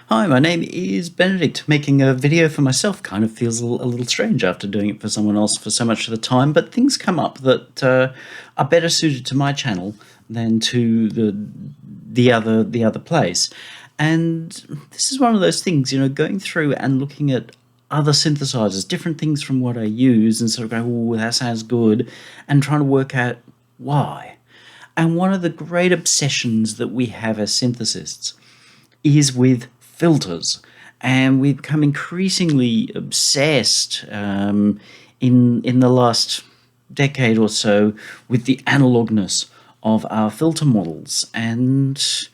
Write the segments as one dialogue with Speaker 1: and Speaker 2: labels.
Speaker 1: Hi, my name is Benedict. Making a video for myself kind of feels a little strange after doing it for someone else for so much of the time, but things come up that are better suited to my channel than to the other place. And this is one of those things, going through and looking at other synthesizers, different things from what I use, and sort of going, oh, that sounds good, and trying to work out why. And one of the great obsessions that we have as synthesists is with filters, and we've become increasingly obsessed in the last decade or so with the analogness of our filter models, and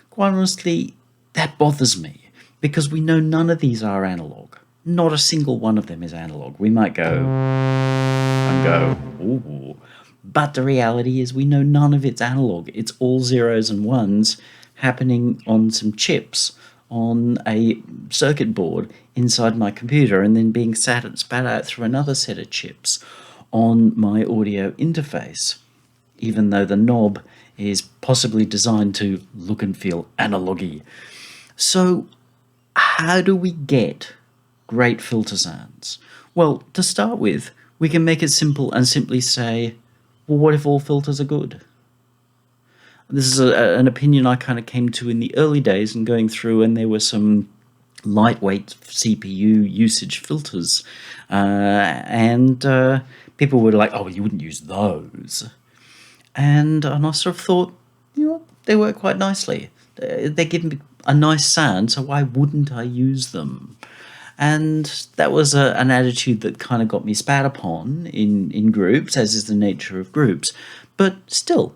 Speaker 1: quite honestly, that bothers me because we know none of these are analog. Not a single one of them is analog. We might go and go, ooh, but the reality is we know none of it's analog. It's all zeros and ones happening on some chips on a circuit board inside my computer and then being spat out through another set of chips on my audio interface, even though the knob is possibly designed to look and feel analogy. So how do we get great filter sounds? Well, to start with, we can make it simple and simply say, well, what if all filters are good? This is an opinion I kind of came to in the early days and going through, and there were some lightweight CPU usage filters, and people were like, oh, you wouldn't use those. And I sort of thought, they work quite nicely. They give me a nice sound, so why wouldn't I use them? And that was an attitude that kind of got me spat upon in groups, as is the nature of groups. But still,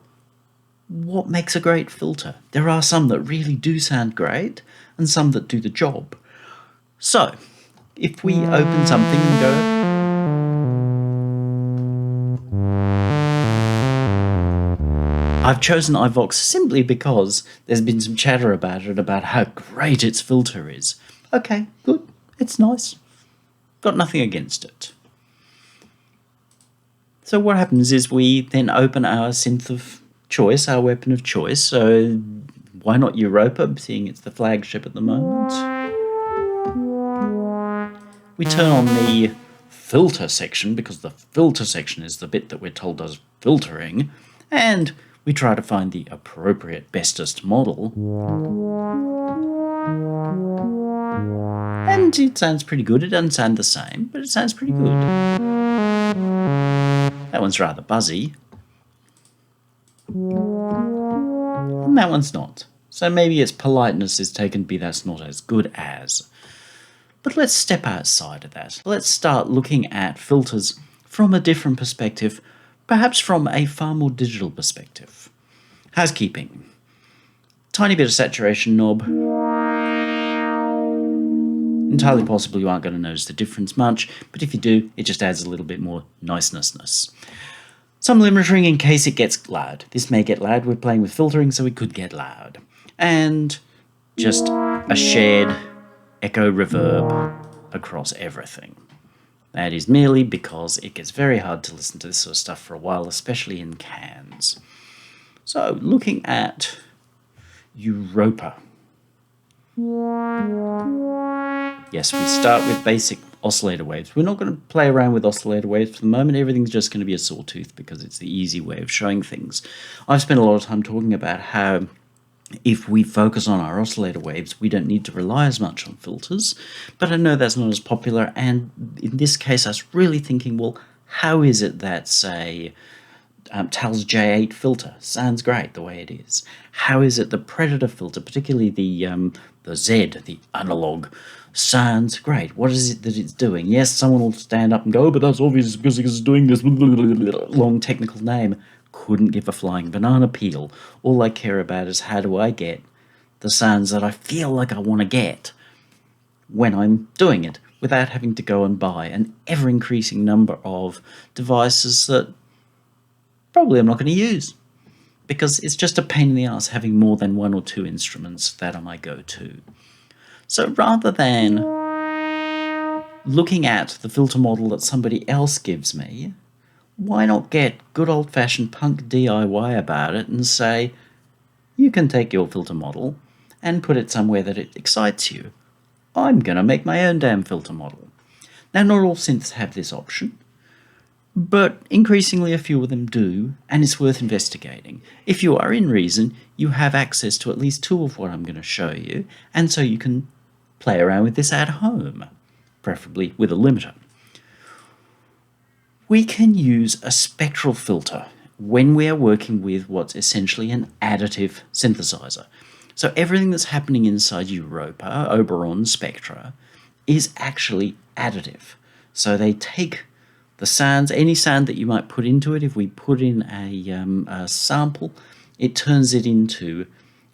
Speaker 1: what makes a great filter? There are some that really do sound great and some that do the job. So, if we open something and go, I've chosen iVox simply because there's been some chatter about it, about how great its filter is. Okay, good. It's nice. Got nothing against it. So what happens is we then open our synth of choice, our weapon of choice. So why not Europa, seeing it's the flagship at the moment? We turn on the filter section, because the filter section is the bit that we're told does filtering, and we try to find the appropriate bestest model. And it sounds pretty good. It doesn't sound the same, but it sounds pretty good. That one's rather buzzy. And that one's not. So maybe its politeness is taken to be that's not as good as. But let's step outside of that. Let's start looking at filters from a different perspective, perhaps from a far more digital perspective. Housekeeping. Tiny bit of saturation knob. Entirely possible you aren't going to notice the difference much, but if you do, it just adds a little bit more niceness. Some limitering in case it gets loud. This may get loud. We're playing with filtering, so it could get loud. And just a shared echo reverb across everything. That is merely because it gets very hard to listen to this sort of stuff for a while, especially in cans. So, looking at Europa. Yes, we start with basic oscillator waves. We're not going to play around with oscillator waves for the moment. Everything's just going to be a sawtooth because it's the easy way of showing things. I've spent a lot of time talking about how if we focus on our oscillator waves, we don't need to rely as much on filters, but I know that's not as popular, and in this case I was really thinking, well, how is it that, say, Tal's J8 filter sounds great the way it is? How is it the Predator filter, particularly the Z, the analog, sounds great? What is it that it's doing? Yes, someone will stand up and go, oh, but that's obvious because it's doing this long technical name. Couldn't give a flying banana peel. All I care about is how do I get the sounds that I feel like I want to get when I'm doing it, without having to go and buy an ever-increasing number of devices that probably I'm not going to use, because it's just a pain in the ass having more than one or two instruments that are my go-to. So rather than looking at the filter model that somebody else gives me, why not get good old-fashioned punk DIY about it and say, you can take your filter model and put it somewhere that it excites you. I'm going to make my own damn filter model. Now, not all synths have this option, but increasingly a few of them do, and it's worth investigating. If you are in Reason, you have access to at least two of what I'm going to show you, and so you can play around with this at home, preferably with a limiter. We can use a spectral filter when we are working with what's essentially an additive synthesizer. So everything that's happening inside Europa, Oberon, Spectra, is actually additive. So they take the sounds, any sound that you might put into it. If we put in a sample, it turns it into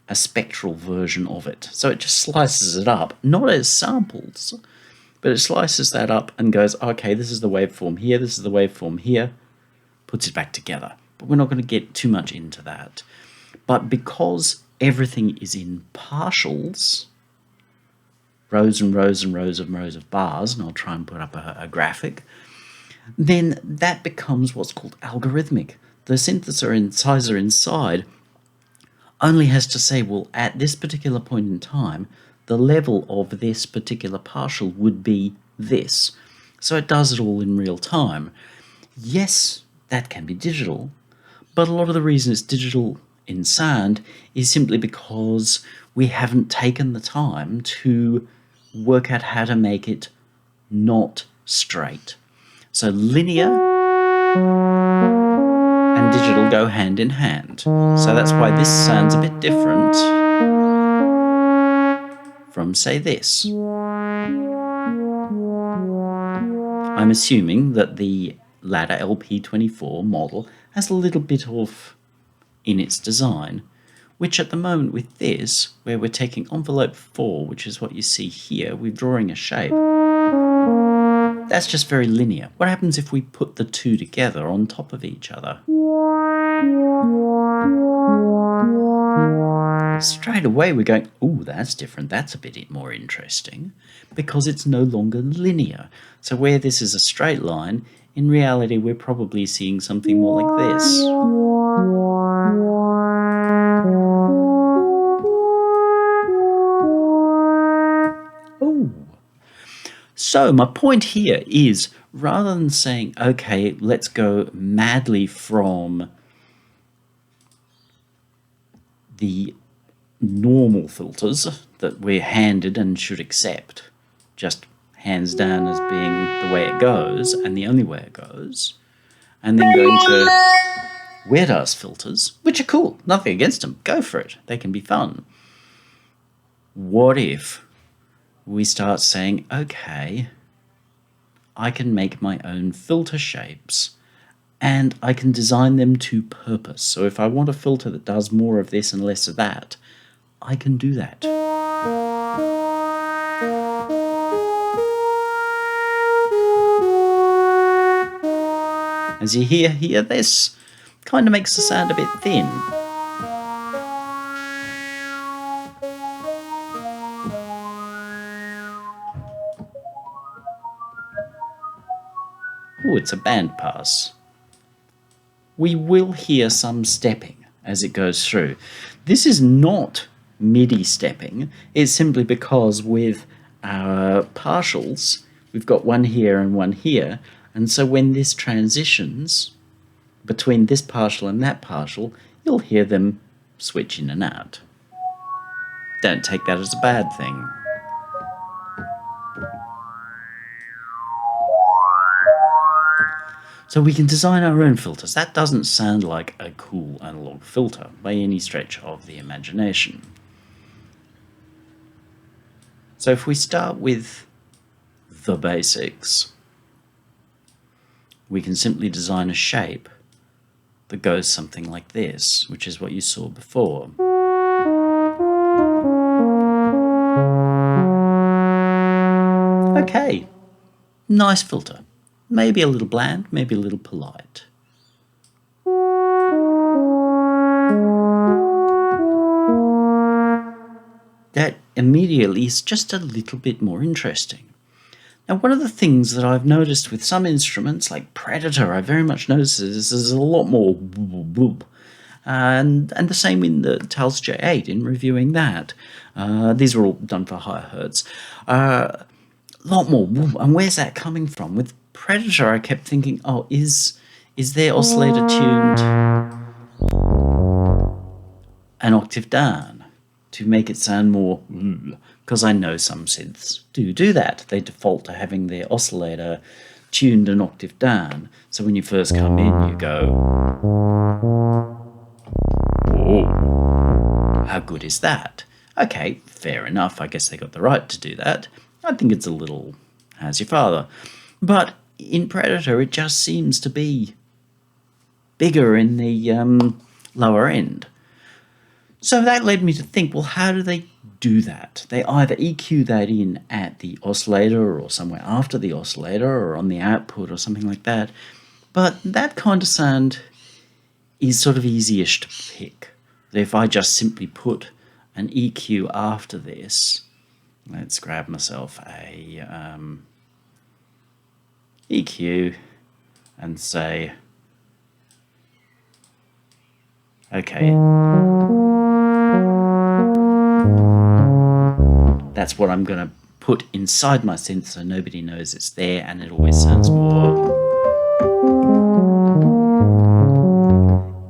Speaker 1: a spectral version of it. So it just slices it up, not as samples, but it slices that up and goes, okay, this is the waveform here, this is the waveform here, puts it back together. But we're not going to get too much into that. But because everything is in partials, rows and rows and rows and rows of bars, and I'll try and put up a graphic, then that becomes what's called algorithmic. The synthesizer inside only has to say, well, at this particular point in time, the level of this particular partial would be this. So it does it all in real time. Yes, that can be digital, but a lot of the reason it's digital in sound is simply because we haven't taken the time to work out how to make it not straight. So linear and digital go hand in hand. So that's why this sounds a bit different from, say, this. I'm assuming that the Ladder LP24 model has a little bit of in its design, which at the moment with this, where we're taking envelope 4, which is what you see here, we're drawing a shape. That's just very linear. What happens if we put the two together on top of each other? Straight away we're going, ooh, that's different, that's a bit more interesting, because it's no longer linear. So where this is a straight line, in reality we're probably seeing something more like this. Ooh. So my point here is, rather than saying, okay, let's go madly from the normal filters that we're handed and should accept, just hands down as being the way it goes and the only way it goes, and then going to weird ass filters, which are cool, nothing against them, go for it, they can be fun. What if we start saying, okay, I can make my own filter shapes and I can design them to purpose. So if I want a filter that does more of this and less of that, I can do that. As you hear here, this kind of makes the sound a bit thin. Oh, it's a band pass. We will hear some stepping as it goes through. This is not MIDI stepping. It's simply because with our partials, we've got one here and one here, and so when this transitions between this partial and that partial, you'll hear them switch in and out. Don't take that as a bad thing. So we can design our own filters. That doesn't sound like a cool analog filter by any stretch of the imagination. So if we start with the basics, we can simply design a shape that goes something like this, which is what you saw before. Okay, nice filter. Maybe a little bland, maybe a little polite. That immediately is just a little bit more interesting. Now, one of the things that I've noticed with some instruments, like Predator, I very much noticed this, there's a lot more whoop, whoop, whoop. And the same in the Tails J8 in reviewing that. These are all done for higher hertz. A lot more. And where's that coming from? With Predator, I kept thinking, oh, is their oscillator tuned an octave down to make it sound more? Because I know some synths do that. They default to having their oscillator tuned an octave down. So when you first come in, you go, "Whoa, how good is that?" Okay, fair enough. I guess they got the right to do that. I think it's a little, how's your father? But in Predator, it just seems to be bigger in the lower end. So that led me to think, well, how do they do that? They either EQ that in at the oscillator or somewhere after the oscillator or on the output or something like that. But that kind of sound is sort of easyish to pick. If I just simply put an EQ after this, let's grab myself a EQ and say, okay, that's what I'm going to put inside my synth so nobody knows it's there, and it always sounds more.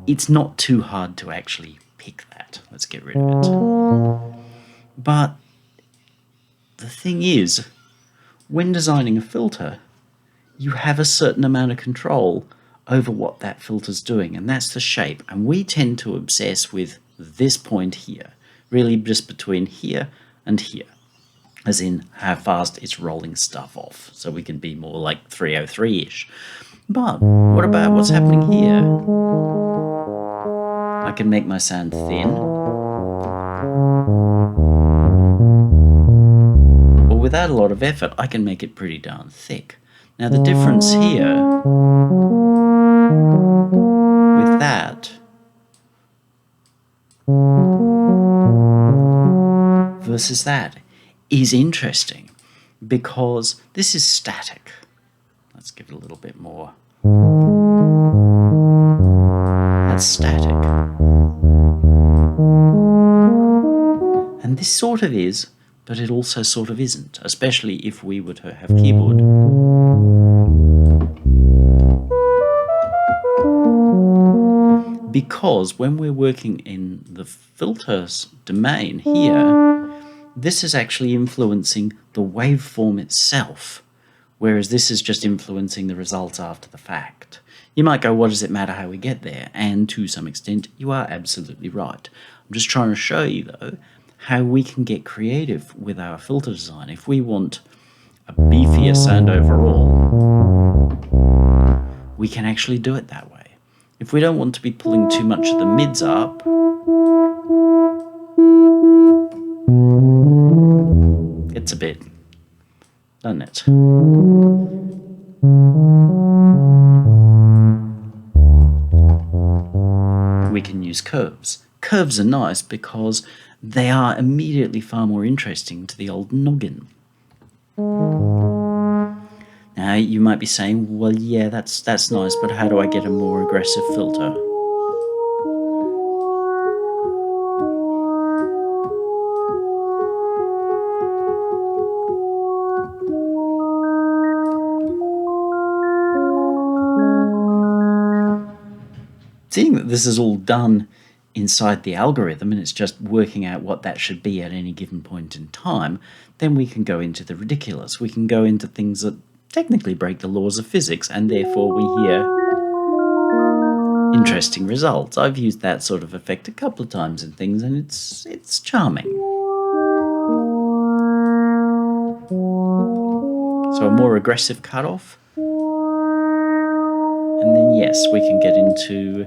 Speaker 1: It's not too hard to actually pick that. Let's get rid of it. But the thing is, when designing a filter, you have a certain amount of control over what that filter's doing, and that's the shape. And we tend to obsess with this point here, really just between here and here, as in how fast it's rolling stuff off, so we can be more like 303-ish. But what about what's happening here? I can make my sound thin, or without a lot of effort, I can make it pretty darn thick. Now the difference here with that versus that is interesting, because this is static. Let's give it a little bit more. That's static. And this sort of is, but it also sort of isn't, especially if we were to have keyboard. Because when we're working in the filters domain here, this is actually influencing the waveform itself, whereas this is just influencing the results after the fact. You might go, what does it matter how we get there? And to some extent, you are absolutely right. I'm just trying to show you, though, how we can get creative with our filter design. If we want a beefier sound overall, we can actually do it that way. If we don't want to be pulling too much of the mids up, it's a bit, doesn't it? We can use curves. Curves are nice because they are immediately far more interesting to the old noggin. Now you might be saying, well, yeah, that's nice, but how do I get a more aggressive filter? Seeing that this is all done inside the algorithm and it's just working out what that should be at any given point in time, then we can go into the ridiculous. We can go into things that technically break the laws of physics, and therefore we hear interesting results. I've used that sort of effect a couple of times in things, and it's charming. So a more aggressive cutoff, and then yes, we can get into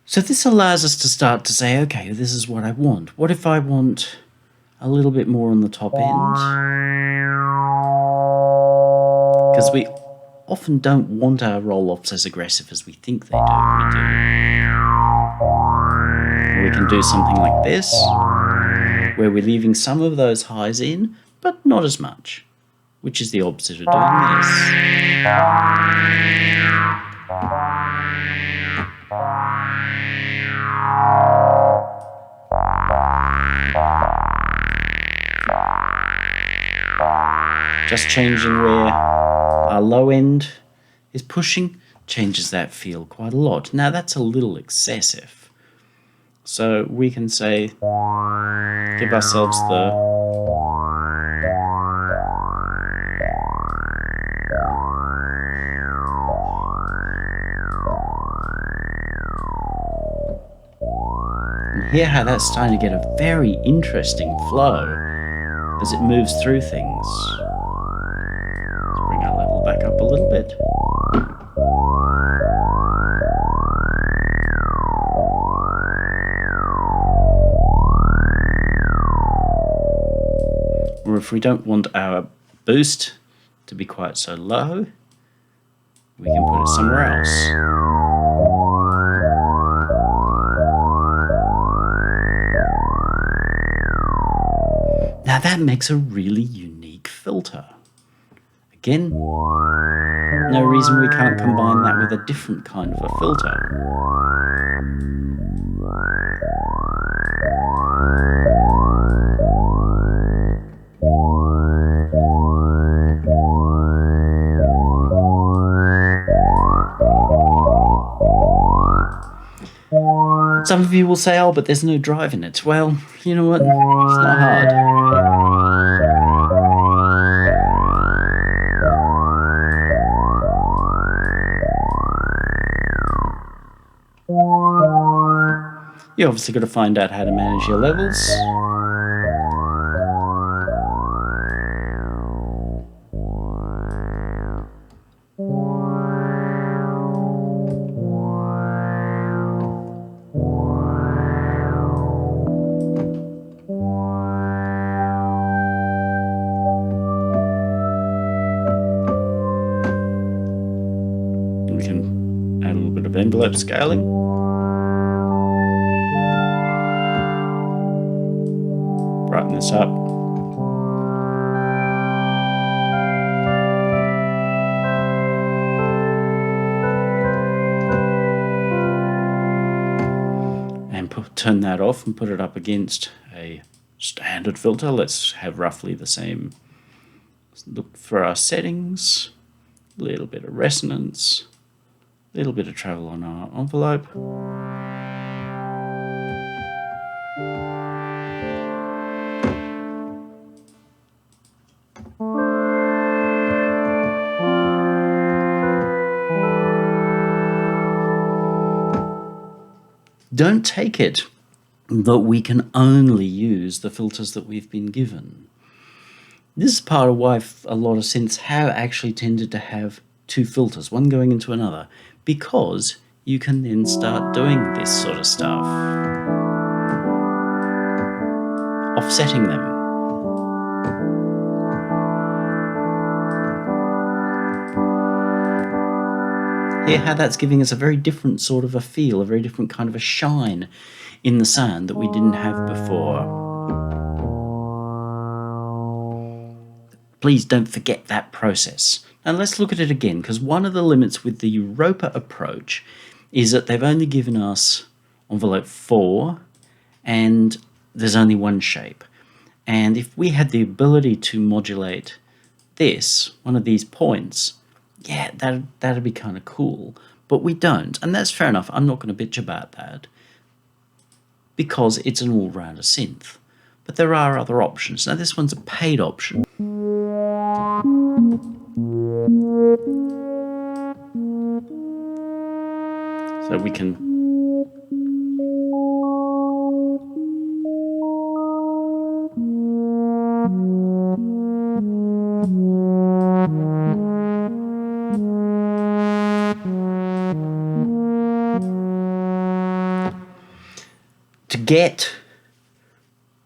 Speaker 1: So this allows us to start to say, okay, this is what I want. What if I want a little bit more on the top end? Because often don't want our roll-offs as aggressive as we think they do. We can do something like this, where we're leaving some of those highs in, but not as much, which is the opposite of doing this. Just changing where our low end is pushing changes that feel quite a lot. Now that's a little excessive. So we can say, give ourselves the and hear how that's starting to get a very interesting flow as it moves through things. Let's bring our level back up a little bit. Or if we don't want our boost to be quite so low, we can put it somewhere else. Now that makes a really unique filter. Again, no reason we can't combine that with a different kind of a filter. Some of you will say, oh, but there's no drive in it. Well, you know what? It's not hard. You obviously got to find out how to manage your levels. We can add a little bit of envelope scaling. Brighten this up. And turn that off and put it up against a standard filter. Let's have roughly the same. Look for our settings, a little bit of resonance, a little bit of travel on our envelope. Don't take it that we can only use the filters that we've been given. This is part of why a lot of synths have actually tended to have two filters, one going into another, because you can then start doing this sort of stuff, offsetting them. Hear how that's giving us a very different sort of a feel, a very different kind of a shine in the sound that we didn't have before. Please don't forget that process. Now let's look at it again, because one of the limits with the Europa approach is that they've only given us envelope 4 and there's only one shape. And if we had the ability to modulate this, one of these points, yeah, that'd be kind of cool. But we don't, and that's fair enough. I'm not going to bitch about that because it's an all-rounder synth. But there are other options. Now this one's a paid option. So we can to get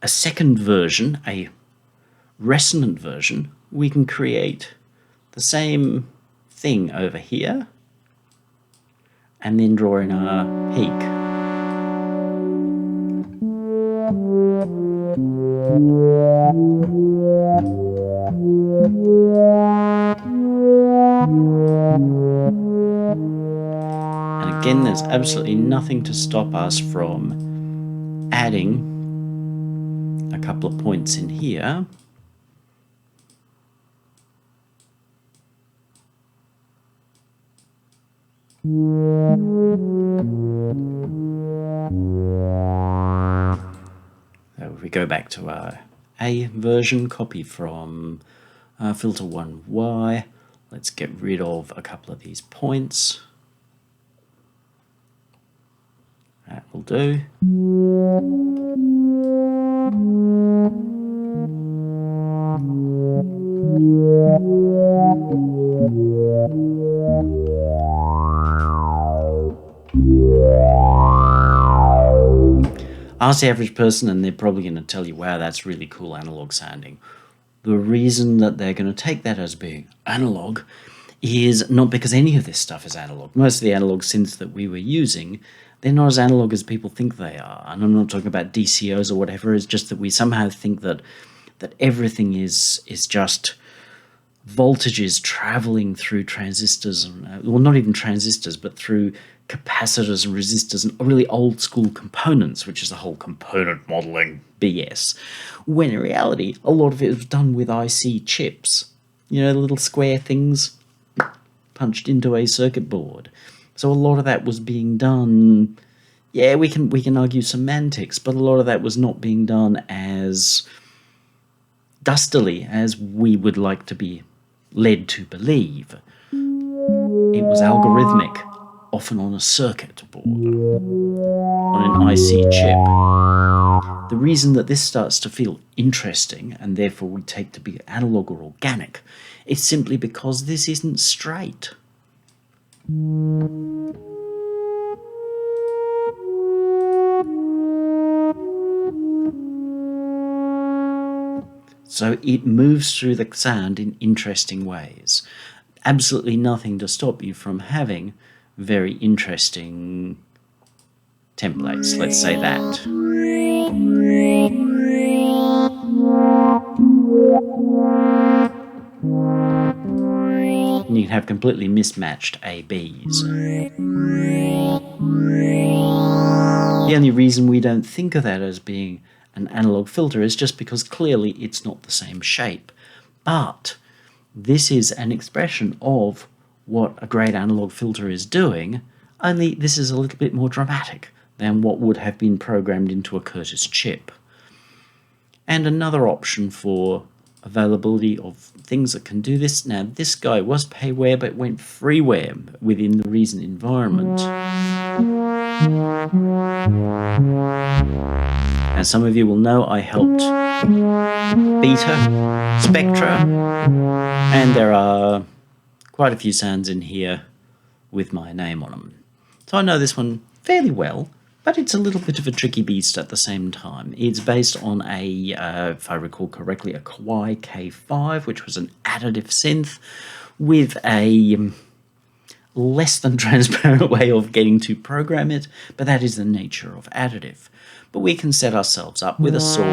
Speaker 1: a second version, a resonant version, we can create the same thing over here, and then draw in our peak. And again, there's absolutely nothing to stop us from adding a couple of points in here. So if we go back to our A version, copy from filter 1Y, let's get rid of a couple of these points. That will do. Ask the average person and they're probably going to tell you, wow, that's really cool analog sounding. The reason that they're going to take that as being analog is not because any of this stuff is analog. Most of the analog synths that we were using, they're not as analog as people think they are. And I'm not talking about DCOs or whatever. It's just that we somehow think that everything is just voltages traveling through transistors, and well, not even transistors, but through capacitors and resistors and really old school components, which is the whole component modeling BS. When in reality, a lot of it was done with IC chips. You know, the little square things punched into a circuit board. So a lot of that was being done. Yeah, we can argue semantics, but a lot of that was not being done as dustily as we would like to be led to believe. It was algorithmic, often on a circuit board, on an IC chip. The reason that this starts to feel interesting, and therefore we take to be analog or organic, is simply because this isn't straight. So it moves through the sound in interesting ways. Absolutely nothing to stop you from having very interesting templates, let's say that. And you can have completely mismatched ABs. The only reason we don't think of that as being an analog filter is just because clearly it's not the same shape. But this is an expression of what a great analog filter is doing, only this is a little bit more dramatic than what would have been programmed into a Curtis chip. And another option for availability of things that can do this. Now, this guy was payware, but went freeware within the Reason environment. As some of you will know, I helped beta Spectra, and there are quite a few sounds in here with my name on them. So I know this one fairly well, but it's a little bit of a tricky beast at the same time. It's based on a, if I recall correctly, a Kawai K5, which was an additive synth with a less than transparent way of getting to program it, but that is the nature of additive. But we can set ourselves up with a saw,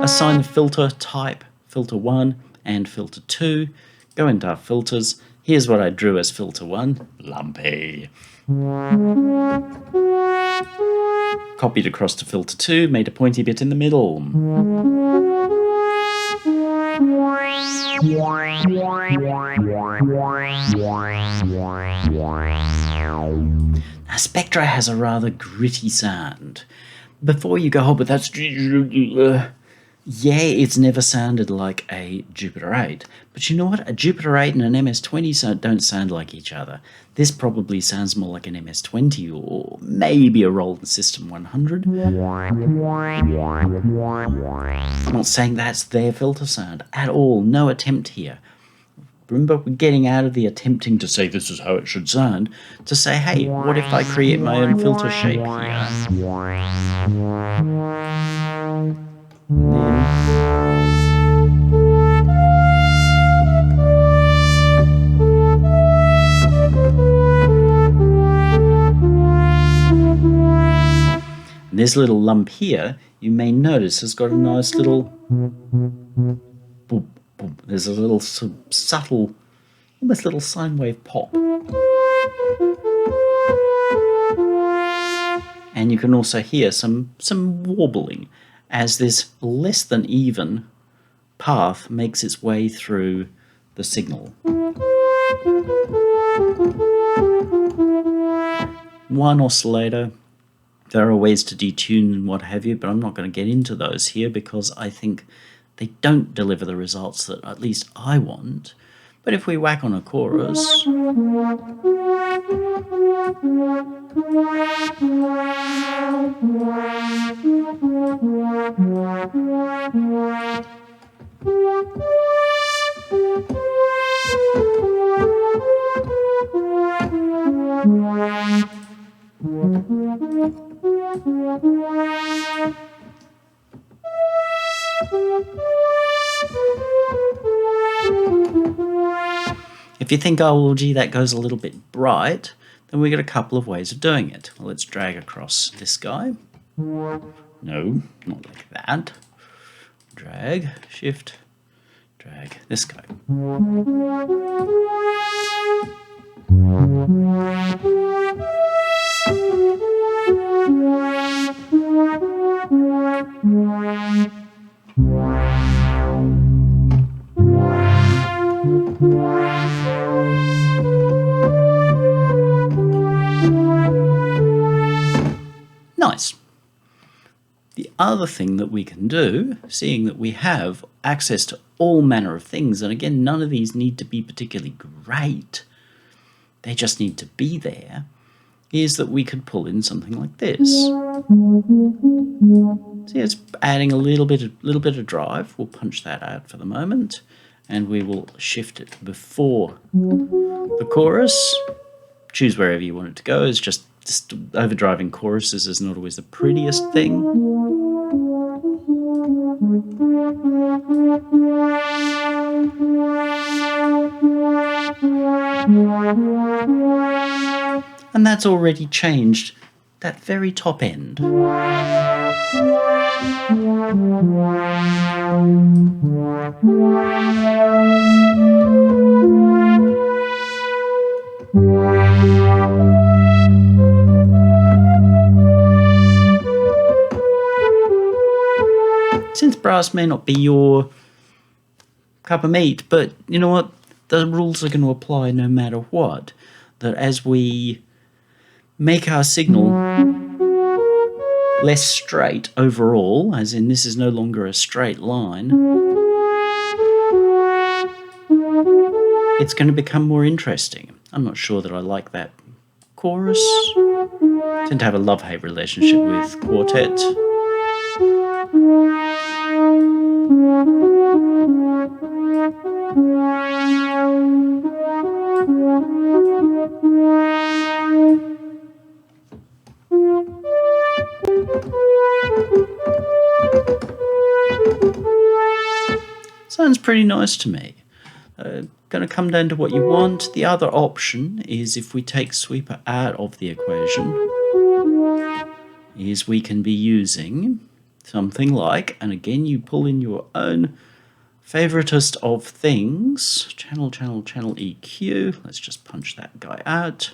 Speaker 1: assign the filter type, filter 1 and filter 2, go into our filters. Here's what I drew as filter 1, lumpy. Copied across to filter 2, made a pointy bit in the middle. Now, Spectra has a rather gritty sound. Before you go, oh, but that's... yeah, it's never sounded like a Jupiter 8. But you know what? A Jupiter 8 and an MS-20 don't sound like each other. This probably sounds more like an MS-20 or maybe a Roland System 100. I'm not saying that's their filter sound at all. No attempt here. Remember, we're getting out of the attempting to say this is how it should sound, to say, hey, what if I create my own filter shape here? And this little lump here, you may notice, has got a nice little boop, boop. There's a little sort of subtle, almost little sine wave pop. And you can also hear some warbling as this less than even path makes its way through the signal. One oscillator. There are ways to detune and what have you, but I'm not going to get into those here because I think they don't deliver the results that at least I want. But if we whack on a chorus, if you think, oh, well, gee, that goes a little bit bright, then we got a couple of ways of doing it. Well, let's drag across this guy. No, not like that. Drag, shift, drag this guy. Nice. The other thing that we can do, seeing that we have access to all manner of things, and again, none of these need to be particularly great, they just need to be there, is that we could pull in something like this. See, it's adding a little bit of drive. We'll punch that out for the moment, and we will shift it before the chorus. Choose wherever you want it to go. It's just overdriving choruses is not always the prettiest thing. And that's already changed that very top end. Synth brass may not be your cup of meat, but you know what? The rules are going to apply no matter what. That as we make our signal less straight overall, as in this is no longer a straight line, it's going to become more interesting. I'm not sure that I like that chorus. I tend to have a love-hate relationship with quartet. Sounds pretty nice to me. Going to come down to what you want. The other option is, if we take sweeper out of the equation, is we can be using something like, and again you pull in your own favoritist of things, channel EQ. Let's just punch that guy out.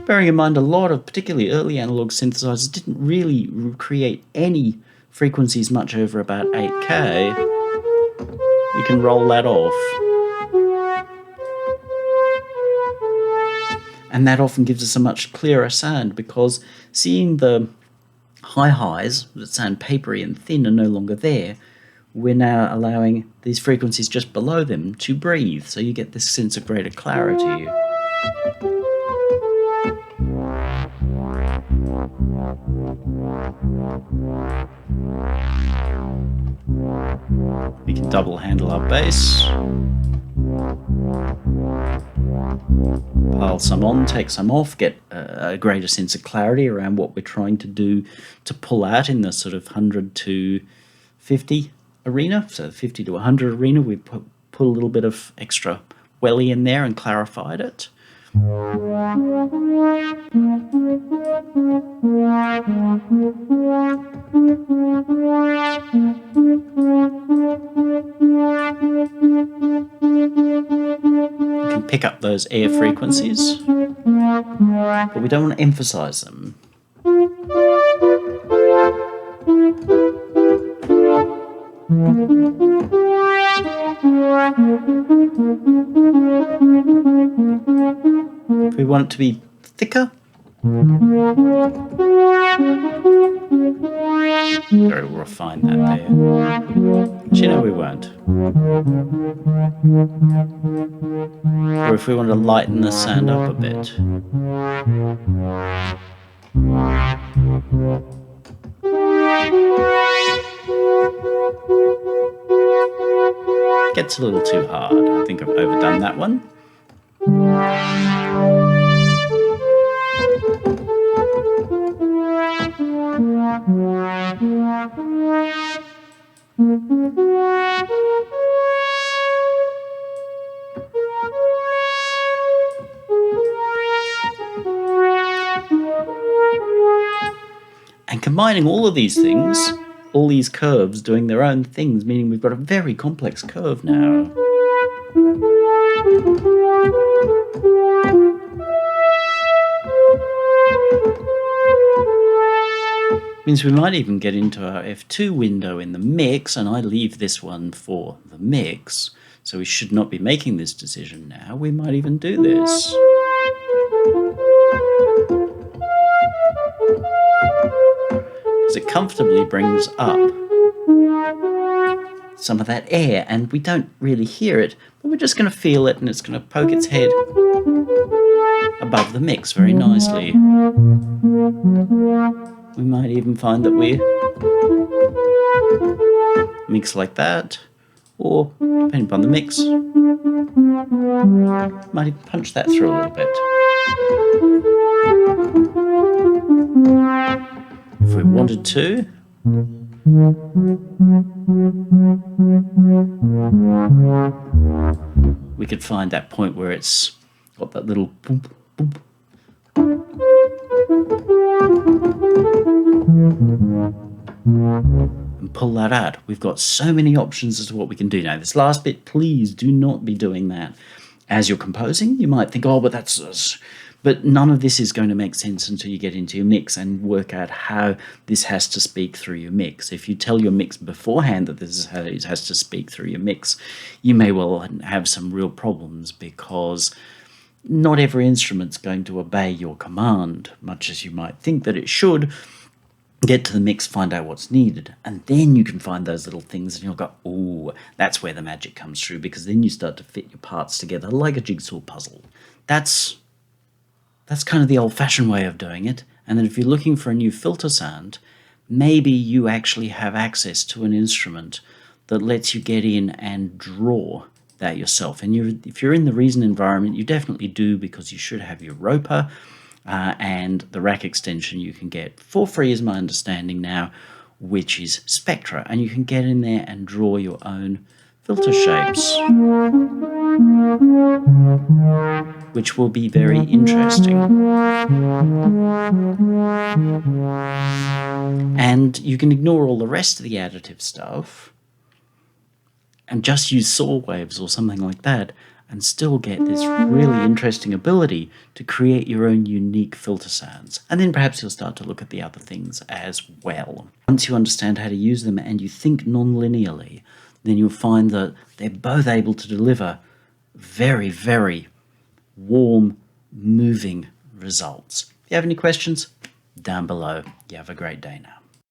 Speaker 1: Bearing in mind, a lot of particularly early analog synthesizers didn't really create any frequencies much over about 8K. You can roll that off. And that often gives us a much clearer sound, because seeing the high highs that sound papery and thin are no longer there, we're now allowing these frequencies just below them to breathe, so you get this sense of greater clarity. We can double handle our bass. Pile some on, take some off, get a greater sense of clarity around what we're trying to do to pull out in the sort of 100 to 50 arena. So 50 to 100 arena, we put a little bit of extra welly in there and clarified it. You can pick up those air frequencies, but we don't want to emphasize them. If we want it to be thicker, very refine that there. But you know we won't. Or if we want to lighten the sound up a bit. Gets a little too hard. I think I've overdone that one. And combining all of these things, all these curves doing their own things, meaning we've got a very complex curve now. Means we might even get into our F2 window in the mix, and I leave this one for the mix, so we should not be making this decision now. We might even do this. Because it comfortably brings up some of that air, and we don't really hear it, but we're just going to feel it, and it's going to poke its head above the mix very nicely. We might even find that we mix like that, or depending upon the mix, might even punch that through a little bit. If we wanted to, we could find that point where it's got that little boom, boom. And pull that out. We've got so many options as to what we can do now. This last bit, please do not be doing that. As you're composing, you might think, oh, but that's... But none of this is going to make sense until you get into your mix and work out how this has to speak through your mix. If you tell your mix beforehand that this is how it has to speak through your mix, you may well have some real problems, because not every instrument's going to obey your command, much as you might think that it should. Get to the mix, find out what's needed, and then you can find those little things and you'll go, oh, that's where the magic comes through, because then you start to fit your parts together like a jigsaw puzzle. That's kind of the old-fashioned way of doing it. And then if you're looking for a new filter sound, maybe you actually have access to an instrument that lets you get in and draw that yourself. And if you're in the Reason environment, you definitely do, because you should have your roper and the rack extension you can get for free, is my understanding now, which is Spectra. And you can get in there and draw your own filter shapes, which will be very interesting. And you can ignore all the rest of the additive stuff and just use saw waves or something like that, and still get this really interesting ability to create your own unique filter sounds. And then perhaps you'll start to look at the other things as well. Once you understand how to use them and you think non-linearly, then you'll find that they're both able to deliver very, very warm, moving results. If you have any questions, down below. You have a great day now.